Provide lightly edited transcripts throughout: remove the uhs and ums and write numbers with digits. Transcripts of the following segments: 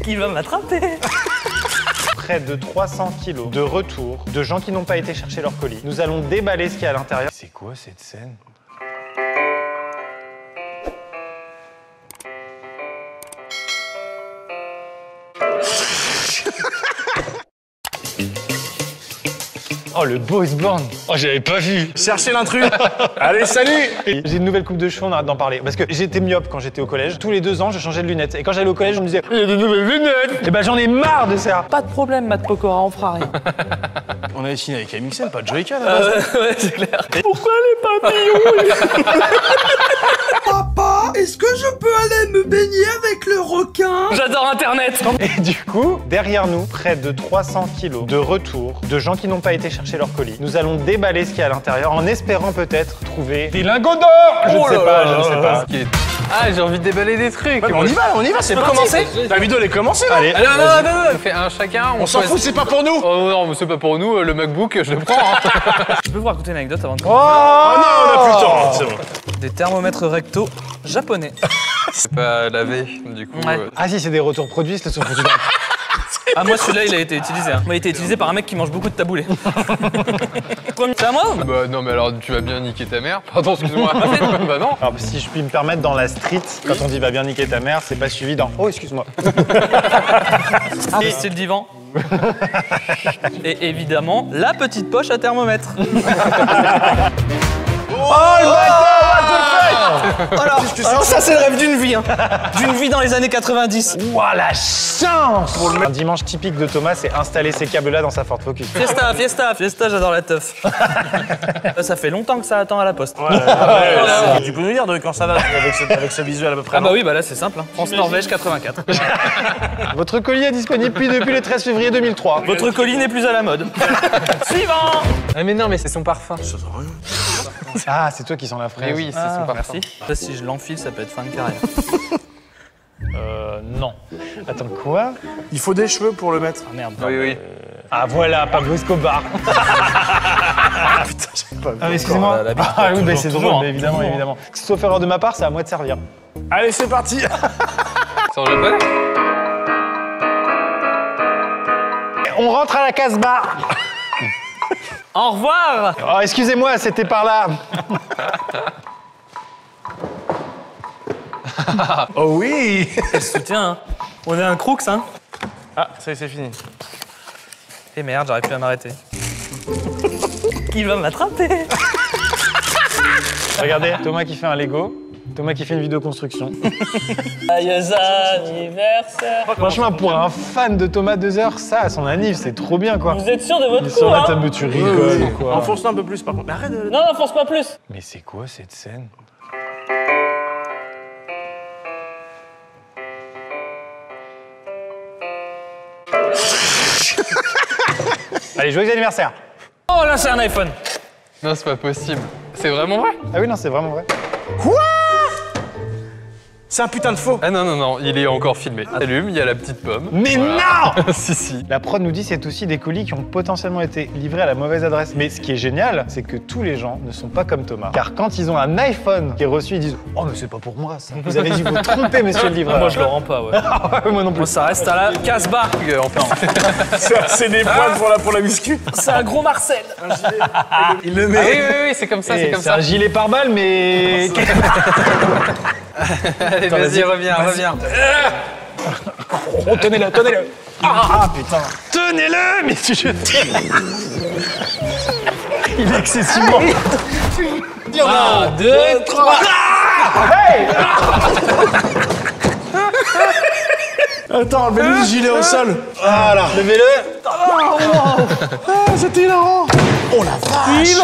Qui va m'attraper? Près de 300 kilos de retour de gens qui n'ont pas été chercher leur colis. Nous allons déballer ce qu'il y a à l'intérieur. C'est quoi cette scène? Oh, le boys band. Oh, j'avais pas vu. Cherchez l'intrus. Allez, salut. J'ai une nouvelle coupe de cheveux, on arrête d'en parler. Parce que j'étais myope quand j'étais au collège. Tous les 2 ans, je changeais de lunettes. Et quand j'allais au collège, on me disait « Il y a de nouvelles lunettes !» Et ben j'en ai marre de ça. Pas de problème, Matt Pokora, on fera rien. On avait signé avec Amixem, pas de Joyka là. Ouais, c'est clair. Pourquoi les papillons? Papa, est-ce que je peux aller me baigner avec le requin? J'adore Internet. Et du coup, derrière nous, près de 300 kilos de retour de gens qui n'ont pas été chercher leur colis. Nous allons déballer ce qu'il y a à l'intérieur en espérant peut-être trouver des lingots d'or. Je ne sais pas, je ne sais pas. Ah, j'ai envie de déballer des trucs. Ouais, on y va, c'est parti. commencer? La vidéo elle est commencée là. Allez, Non, on fait un chacun. On s'en fout, c'est pas pour nous. Oh non, mais c'est pas pour nous, le MacBook, je le prends. Hein. Je peux vous raconter une anecdote avant de Oh, Oh non, on a plus le temps. C'est bon. Des thermomètres recto japonais. C'est pas lavé, du coup. Ouais. Ah si, c'est des retours produits, c'est sont foutus dans... Ah, moi, celui-là, il a été utilisé. Hein. Il a été utilisé par un mec qui mange beaucoup de taboulé. C'est à moi? Bah non, mais alors tu vas bien niquer ta mère. Pardon, excuse-moi. Bah non. Alors, si je puis me permettre, dans la street, quand on dit « va bien niquer ta mère », c'est pas suivi dans « oh, excuse-moi ». Ah, c'est le divan. Et évidemment, la petite poche à thermomètre. Alors ça, c'est le rêve d'une vie. Hein. D'une vie dans les années 90. Ouah, la chance! Un dimanche typique de Thomas, c'est installer ces câbles-là dans sa Ford Focus. Fiesta, j'adore la teuf. Ça fait longtemps que ça attend à la poste. Tu peux nous dire de quand ça va avec ce visuel à peu près? Ah bah oui, bah là c'est simple. Hein. France-Norvège 84. Votre colis est disponible depuis le 13 février 2003. Votre colis n'est plus à la mode. Suivant. Ah mais non, mais c'est son parfum. Ah, c'est toi qui sens la fraise. Mais oui, c'est son parfum. Merci. Ça, si je l'enfile, ça peut être fin de carrière. Non. Attends, quoi? Il faut des cheveux pour le mettre. Ah merde. Oui. Ah voilà, Pablo Escobar. Putain, j'avais pas vu. Ah, mais excusez-moi. la bite, Ah oui, bah, c'est toujours, drôle, hein. mais évidemment. Sauf erreur de ma part, c'est à moi de servir. Allez, c'est parti. C'est en japonais? On rentre à la Casbah. Au revoir. Oh, excusez-moi, c'était par là. Oh oui. Quel soutien, hein. On est un crooks, hein. Ah, ça y est, c'est fini. Et merde, j'aurais pu à m'arrêter. Qui va m'attraper? Regardez, Thomas qui fait un Lego, Thomas qui fait une vidéo construction. Joyeux anniversaire. Franchement, pour un fan de Thomas 2 heures, ça, à son anniv, c'est trop bien, quoi. Vous êtes sûr de votre Il coup, sort la hein? table, tu rigoles ou quoi. Enfonce-le un peu plus par contre. Mais arrête de... Non, force pas plus. Mais c'est quoi cette scène? Allez, joyeux anniversaire! Oh là, c'est un iPhone. Non, c'est pas possible. C'est vraiment vrai? Ah oui, non, c'est vraiment vrai. C'est un putain de faux. Ah non, il est encore filmé. Allume, il y a la petite pomme. Mais Voilà. non! Si. La prod nous dit c'est aussi des colis qui ont potentiellement été livrés à la mauvaise adresse. Mais ce qui est génial, c'est que tous les gens ne sont pas comme Thomas. Car quand ils ont un iPhone qui est reçu, ils disent « Oh, mais c'est pas pour moi, ça. Vous avez dû vous tromper, monsieur le livreur. » Moi, je le rends pas, ouais. Ah ouais, moi non plus. Moi, ça reste à la Casbah. Enfin. C'est des poils pour la muscu. C'est un gros Marcel. Il le Ah met. oui, c'est comme ça, Et c'est comme c'est ça. un gilet pare-balles, mais... Allez, vas-y, reviens. Oh, tenez-le. Ah, putain. Tenez-le, mais tu je Il est excessivement... 1, 2, 3. Attends, enlevez-lui le gilet au sol. Voilà. Levez-le. Ah, c'était hilarant. Oh la vache.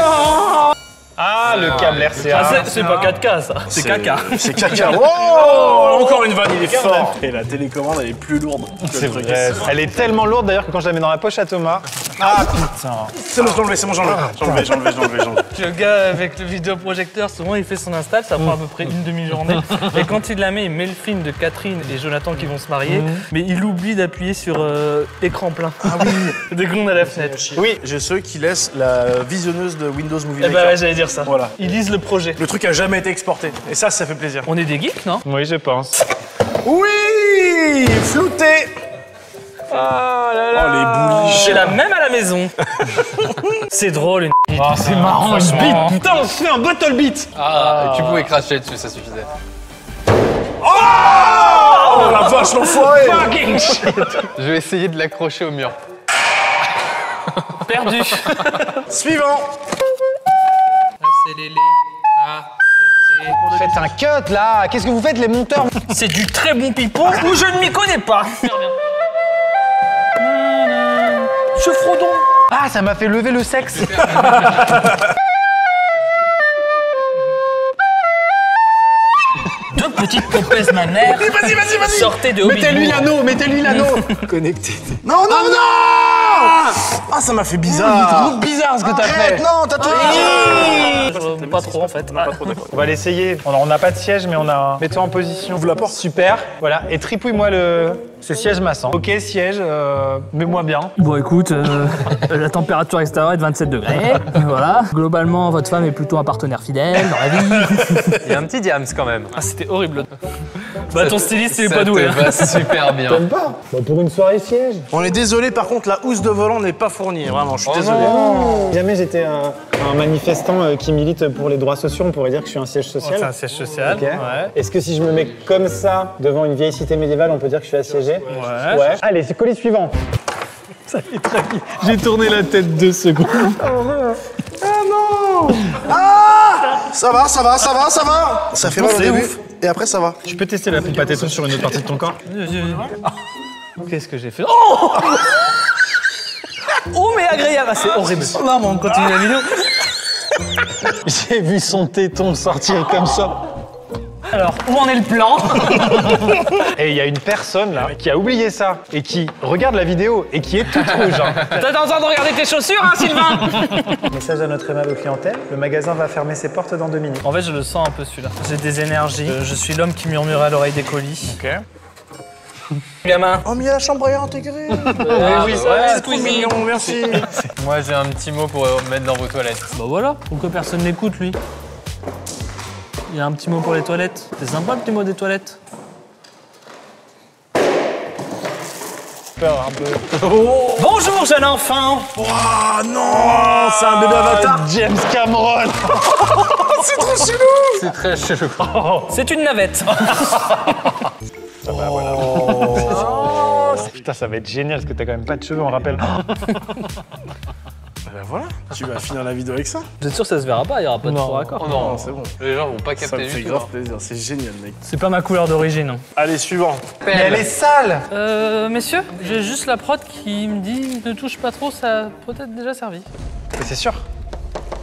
Ah, le câble RCA. C'est pas 4K, ça. C'est caca. C'est caca. Oh, encore une vanne, il est fort. Et la télécommande, elle est plus lourde. C'est vrai. Elle est tellement lourde d'ailleurs que quand je la mets dans la poche à Thomas... Ah, putain. C'est bon, c'est bon, j'enlève. Le gars avec le vidéoprojecteur, souvent il fait son install, ça prend à peu près une demi-journée. Et quand il la met, il met le film de Catherine et Jonathan qui vont se marier, mais il oublie d'appuyer sur écran plein. Ah oui. Dès qu'on a la fenêtre. Oui, j'ai ceux qui laissent la visionneuse de Windows Movie Eh Maker. bah ouais, j'allais dire ça. Voilà. Ils lisent le projet. Le truc a jamais été exporté. Et ça fait plaisir. On est des geeks, non? Oui, je pense. Oui. Oh les bouliches. J'ai la même à la maison. C'est drôle, une bite. Oh, c'est marrant, une franchement. bite. Putain, on se fait un battle beat. Ah, tu pouvais cracher dessus, ça suffisait. Oh la vache, l'enfoiré. Fucking shit. Je vais essayer de l'accrocher au mur. Perdu. Suivant. Faites un cut là. Qu'est-ce que vous faites les monteurs? C'est du très bon pipeau ou je ne m'y connais pas. Je frodon. Ah, ça m'a fait lever le sexe. Deux petites popaises ma mère. Vas-y. Sortez de Mettez-lui l'anneau, Connecté. Non, non, non. Ah, ça m'a fait bizarre. Bizarre ce que t'as Arrête, fait. non, t'as tout. Pas trop en fait. On va l'essayer. On n'a pas de siège, mais on a. Mets-toi en position. Ouvre la porte. Super. Voilà. Et tripouille-moi ce siège massant. Ok, siège. Mets-moi bien. Bon écoute, la température extérieure est de 27 degrés. Voilà. Globalement, votre femme est plutôt un partenaire fidèle dans la vie. Il y a un petit diams quand même. Ah, c'était horrible. Bah, ton styliste, il est Ça pas doué. te va super bien. Pour une soirée siège. On est désolé, par contre, la housse de volant n'est pas fournie. Vraiment, je suis désolé. Si jamais j'étais un manifestant qui milite pour les droits sociaux, on pourrait dire que je suis un siège social. C'est un siège social. Ok. Ouais. Est-ce que si je me mets comme ça devant une vieille cité médiévale, on peut dire que je suis assiégé? Ouais. Allez, c'est colis suivant. Ça fait très vite. J'ai tourné la tête 2 secondes. Ça va. Ça fait mal au début. Et après, ça va. Tu peux tester la pompe à téton sur une autre partie de ton corps? Qu'est-ce que j'ai fait? Oh Oh, mais agréable. Ah, c'est horrible. Non, mais on continue la vidéo. J'ai vu son téton sortir comme ça. Alors, où en est le plan? Et il y a une personne là qui a oublié ça et qui regarde la vidéo et qui est toute rouge. Hein. T'as le temps de regarder tes chaussures, hein, Sylvain? Message à notre aimable clientèle, le magasin va fermer ses portes dans 2 minutes. En fait, je le sens un peu celui-là. J'ai des énergies. Je suis l'homme qui murmure à l'oreille des colis. Ok. Gamin. Oh, mais il y a la chambre à intégrer. Oui, ça va, C'est mignon, merci. Moi j'ai un petit mot pour mettre dans vos toilettes. Bah voilà, pourquoi personne n'écoute, lui? Il y a un petit mot pour les toilettes. C'est sympa le petit mot des toilettes. Peur un peu. Bonjour, jeune enfant. Ah non, c'est un bébé avatar. James Cameron. C'est trop chelou. C'est très chelou. C'est une navette. Putain, ça va être génial parce que t'as quand même pas de cheveux, on rappelle. Ben voilà, tu vas finir la vidéo avec ça. Vous êtes sûr que ça se verra pas? Il y aura pas de faux raccord. Oh non, c'est bon. les gens vont pas Ça capter me fait du tout. grave plaisir, c'est génial, mec. C'est pas ma couleur d'origine. Allez, suivant. Mais elle est sale. Messieurs, j'ai juste la prod qui me dit ne touche pas trop, ça a peut-être déjà servi. Mais c'est sûr.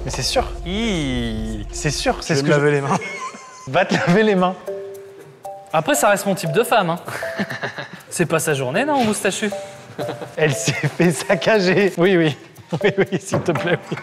Mais c'est sûr. C'est sûr, c'est Je ce vais que me laver les mains. Va te laver les mains. Après, ça reste mon type de femme. Hein. C'est pas sa journée, non, moustachu? Elle s'est fait saccager. Oui, s'il te plaît, oui.